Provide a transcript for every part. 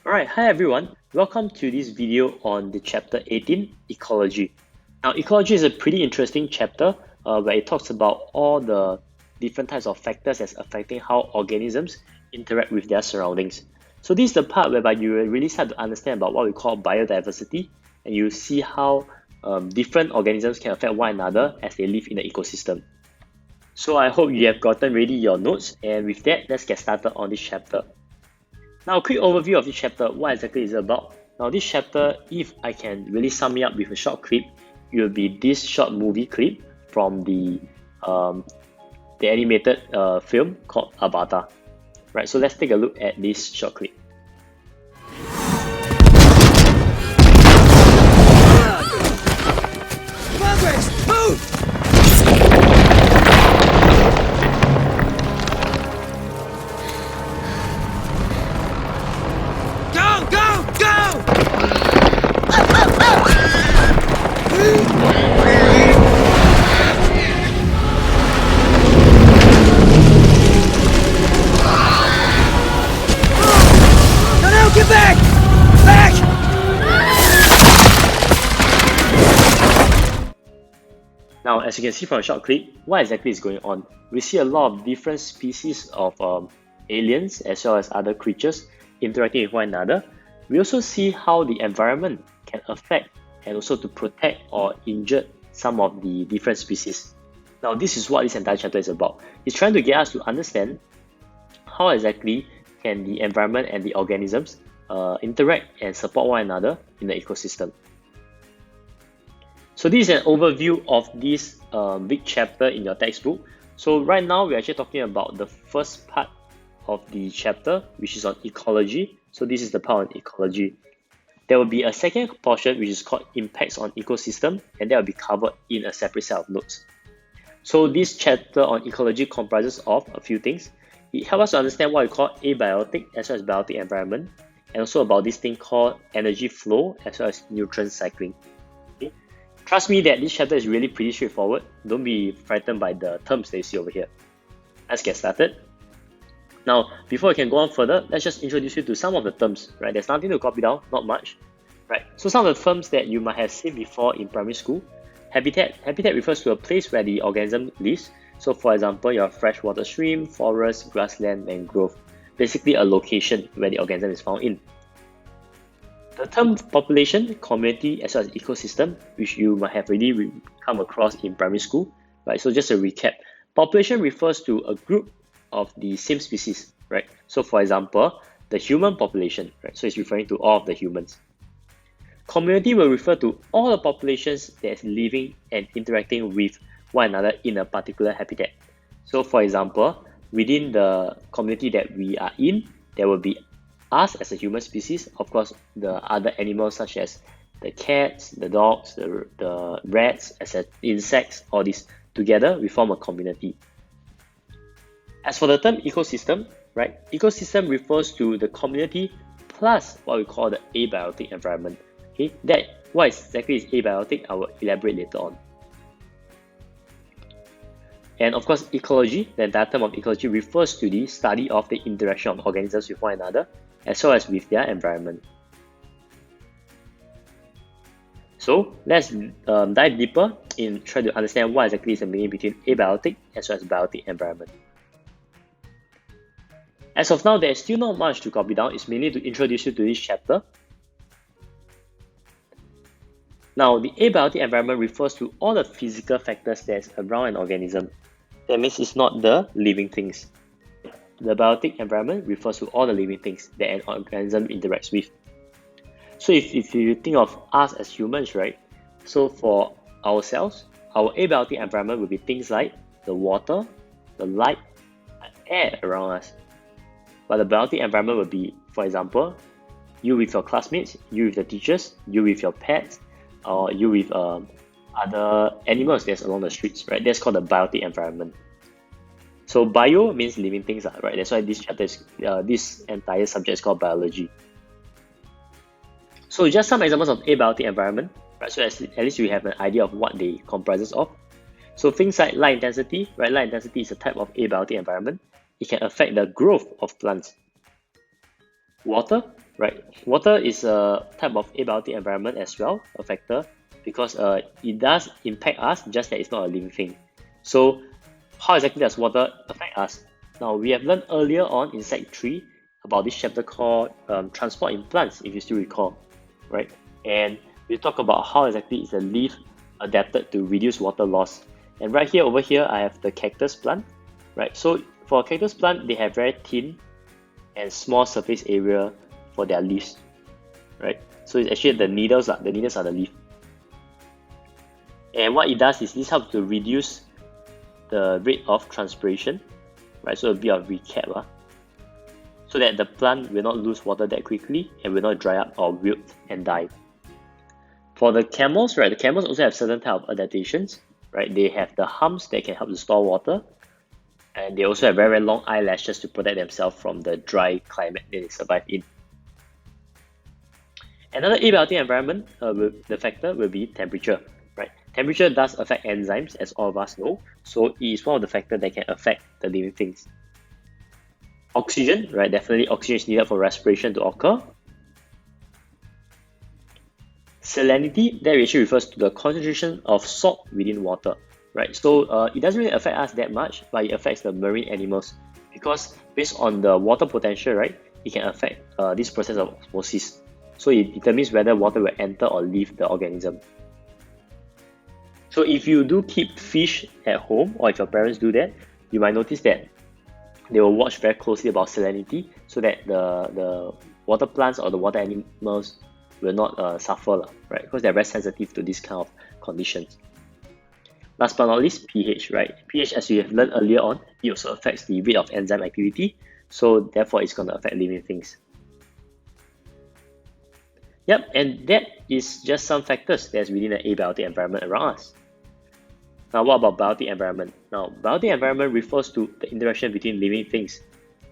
Alright, hi everyone. Welcome to this video on the chapter 18, Ecology. Now, ecology is a pretty interesting chapter where it talks about all the different types of factors that's affecting how organisms interact with their surroundings. So this is the part whereby you will really start to understand about what we call biodiversity, and you see how different organisms can affect one another as they live in the ecosystem. So I hope you have gotten ready your notes, and with that, let's get started on this chapter. Now, a quick overview of this chapter, what exactly is it about? Now, this chapter, if I can really sum it up with a short clip, it will be this short movie clip from the animated film called Avatar. Right, so let's take a look at this short clip. Progress! Move! Go! Go! Go! No, no! Get back! Back! Now, as you can see from the short clip, what exactly is going on? We see a lot of different species of aliens as well as other creatures interacting with one another. We also see how the environment can affect and also to protect or injure some of the different species. Now, this is what this entire chapter is about. It's trying to get us to understand how exactly can the environment and the organisms interact and support one another in the ecosystem. So this is an overview of this big chapter in your textbook. So right now we're actually talking about the first part of the chapter, which is on ecology. So this is the part on ecology. There will be a second portion which is called impacts on ecosystem, and that will be covered in a separate set of notes. So this chapter on ecology comprises of a few things. It helps us to understand what we call abiotic as well as biotic environment, and also about this thing called energy flow as well as nutrient cycling. Okay? Trust me that this chapter is really pretty straightforward. Don't be frightened by the terms that you see over here. Let's get started. Now, before we can go on further, let's just introduce you to some of the terms, right? There's nothing to copy down, not much, right? So some of the terms that you might have seen before in primary school. Habitat refers to a place where the organism lives. So for example, your freshwater stream, forest, grassland, mangrove. Basically a location where the organism is found in. The term population, community, as well as ecosystem, which you might have already come across in primary school, right? So just a recap, population refers to a group of the same species, right? So for example, the human population, right? So it's referring to all of the humans. Community will refer to all the populations that's living and interacting with one another in a particular habitat. So for example, within the community that we are in, there will be us as a human species, of course, the other animals such as the cats, the dogs, the rats, as insects, all these together, we form a community. As for the term ecosystem, right? Ecosystem refers to the community plus what we call the abiotic environment. Okay, what exactly is abiotic, I will elaborate later on. And of course, ecology, the entire term of ecology refers to the study of the interaction of organisms with one another, as well as with their environment. So let's dive deeper in trying to understand what exactly is the meaning between abiotic as well as biotic environment. As of now, there is still not much to copy down. It's mainly to introduce you to this chapter. Now, the abiotic environment refers to all the physical factors that's around an organism. That means it's not the living things. The biotic environment refers to all the living things that an organism interacts with. So if you think of us as humans, right? So for ourselves, our abiotic environment will be things like the water, the light, and air around us. But the biotic environment will be, for example, you with your classmates, you with the teachers, you with your pets, or you with other animals that's along the streets, right? That's called the biotic environment. So bio means living things, right? That's why this chapter is, this entire subject is called biology. So just some examples of abiotic environment, right? So at least we have an idea of what they comprises of. So things like light intensity, right? Light intensity is a type of abiotic environment. It can affect the growth of plants. Water, right? Water is a type of abiotic environment as well, a factor, because it does impact us, just that it's not a living thing. So how exactly does water affect us? Now, we have learned earlier on in Sec 3 about this chapter called Transport in Plants, if you still recall, right? And we talk about how exactly is a leaf adapted to reduce water loss. And right here, over here, I have the cactus plant, right? So for a cactus plant, they have very thin and small surface area for their leaves, right? So it's actually the needles are the leaf. And what it does is this helps to reduce the rate of transpiration, right? So a bit of recap, so that the plant will not lose water that quickly and will not dry up or wilt and die. For the camels, right, the camels also have certain type of adaptations, right? They have the humps that can help to store water, and they also have very, very long eyelashes to protect themselves from the dry climate that they survive in. Another abiotic environment, the factor will be temperature, right? Temperature does affect enzymes, as all of us know, so it is one of the factors that can affect the living things. Oxygen, right? Definitely oxygen is needed for respiration to occur. Salinity, that actually refers to the concentration of salt within water, right? So it doesn't really affect us that much, but it affects the marine animals because based on the water potential, right, it can affect this process of osmosis. So it determines whether water will enter or leave the organism. So if you do keep fish at home, or if your parents do that, you might notice that they will watch very closely about salinity so that the water plants or the water animals will not suffer, right? Because they're very sensitive to this kind of conditions. Last but not least, pH, right? pH, as we have learned earlier on, it also affects the rate of enzyme activity, so therefore it's going to affect living things. Yep, and that is just some factors that's within the abiotic environment around us. Now, what about biotic environment? Now, biotic environment refers to the interaction between living things.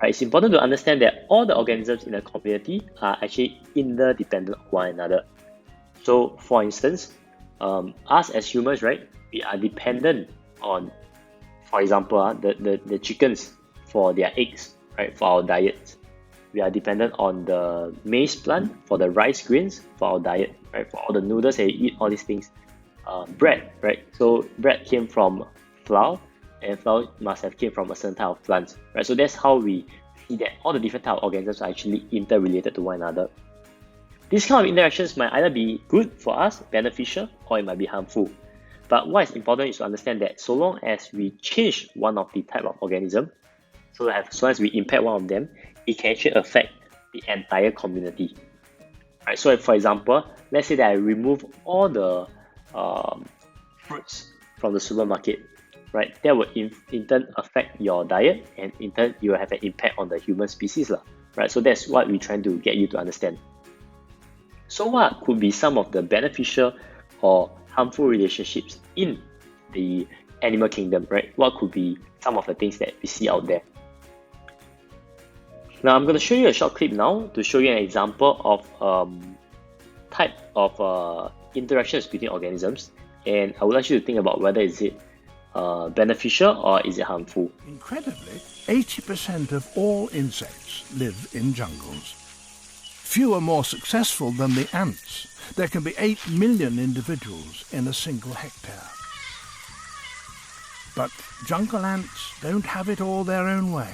Right, it's important to understand that all the organisms in a community are actually interdependent of one another. So, for instance, us as humans, right, we are dependent on, for example, the chickens for their eggs, right, for our diet. We are dependent on the maize plant for the rice grains for our diet, right, for all the noodles that we eat, all these things. Bread, right? So bread came from flour, and flour must have came from a certain type of plant, right? So that's how we see that all the different type of organisms are actually interrelated to one another. These kind of interactions might either be good for us, beneficial, or it might be harmful. But what is important is to understand that so long as we change one of the type of organism, so long as we impact one of them, it can actually affect the entire community. Right? So, for example, let's say that I remove all the fruits from the supermarket, right? That will in turn affect your diet, and in turn you will have an impact on the human species, right? So that's what we're trying to get you to understand. So what could be some of the beneficial or harmful relationships in the animal kingdom, right? What could be some of the things that we see out there? Now I'm going to show you a short clip now to show you an example of type of interactions between organisms, and I would like you to think about whether is it beneficial or is it harmful. Incredibly, 80% of all insects live in jungles. Few are more successful than the ants. There can be 8 million individuals in a single hectare. But jungle ants don't have it all their own way.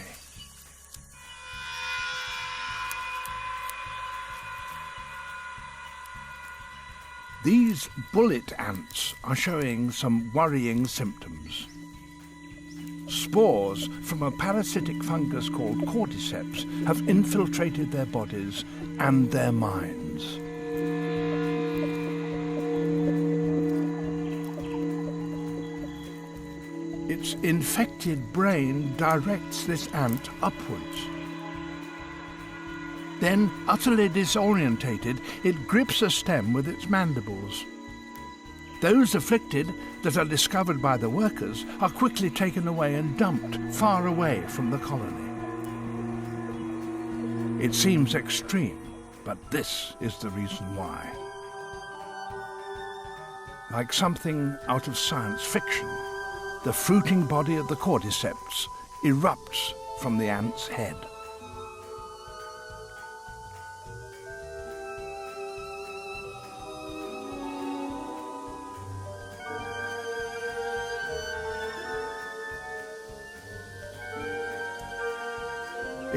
These bullet ants are showing some worrying symptoms. Spores from a parasitic fungus called cordyceps have infiltrated their bodies and their minds. Its infected brain directs this ant upwards. Then, utterly disorientated, it grips a stem with its mandibles. Those afflicted that are discovered by the workers are quickly taken away and dumped far away from the colony. It seems extreme, but this is the reason why. Like something out of science fiction, the fruiting body of the cordyceps erupts from the ant's head.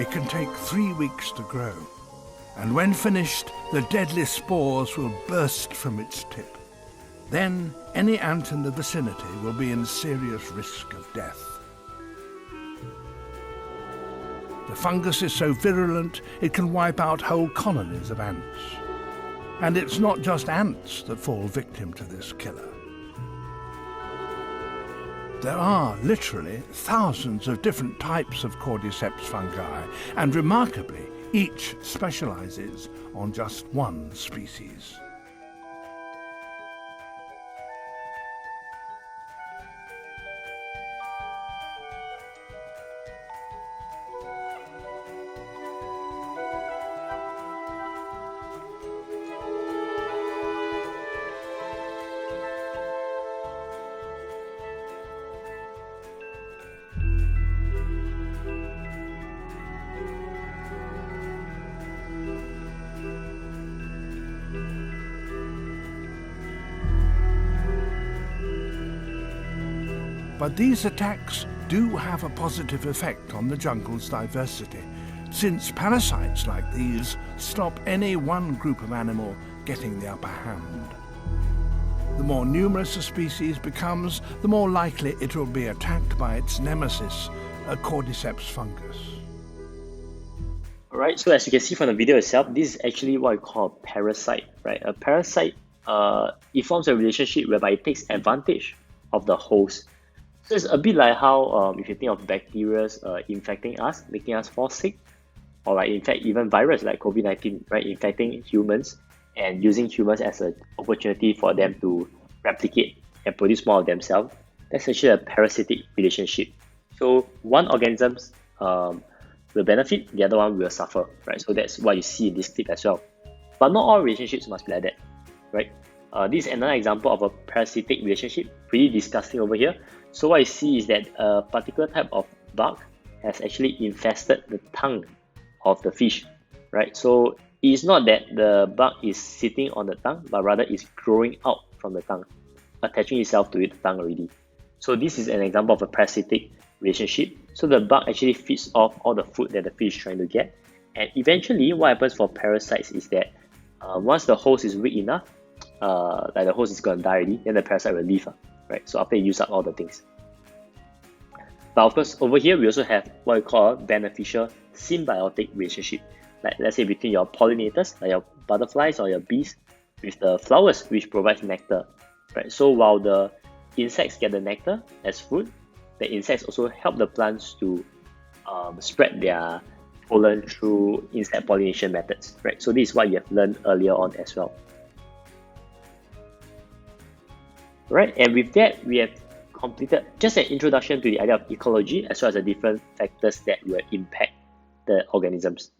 It can take 3 weeks to grow, and when finished, the deadly spores will burst from its tip. Then any ant in the vicinity will be in serious risk of death. The fungus is so virulent it can wipe out whole colonies of ants. And it's not just ants that fall victim to this killer. There are literally thousands of different types of cordyceps fungi, and remarkably, each specializes on just one species. But these attacks do have a positive effect on the jungle's diversity, since parasites like these stop any one group of animal getting the upper hand. The more numerous a species becomes, the more likely it will be attacked by its nemesis, a cordyceps fungus. Alright, so as you can see from the video itself, this is actually what we call a parasite, right? A parasite, it forms a relationship whereby it takes advantage of the host. So it's a bit like how if you think of bacteria infecting us, making us fall sick, or like in fact even virus like COVID-19, right, infecting humans and using humans as an opportunity for them to replicate and produce more of themselves. That's actually a parasitic relationship. So one organism will benefit, the other one will suffer, right? So that's what you see in this clip as well. But not all relationships must be like that, right? This is another example of a parasitic relationship, pretty disgusting over here. So what you see is that a particular type of bug has actually infested the tongue of the fish, right? So it's not that the bug is sitting on the tongue, but rather it's growing out from the tongue, attaching itself to the tongue already. So this is an example of a parasitic relationship. So the bug actually feeds off all the food that the fish is trying to get. And eventually what happens for parasites is that once the host is weak enough, like the host is going to die already, then the parasite will leave, right? So after you use up all the things. But of course, over here, we also have what we call a beneficial symbiotic relationship. Like let's say between your pollinators, like your butterflies or your bees, with the flowers, which provides nectar, right? So while the insects get the nectar as food, the insects also help the plants to spread their pollen through insect pollination methods, right? So this is what you have learned earlier on as well. Right, and with that, we have completed just an introduction to the idea of ecology as well as the different factors that will impact the organisms.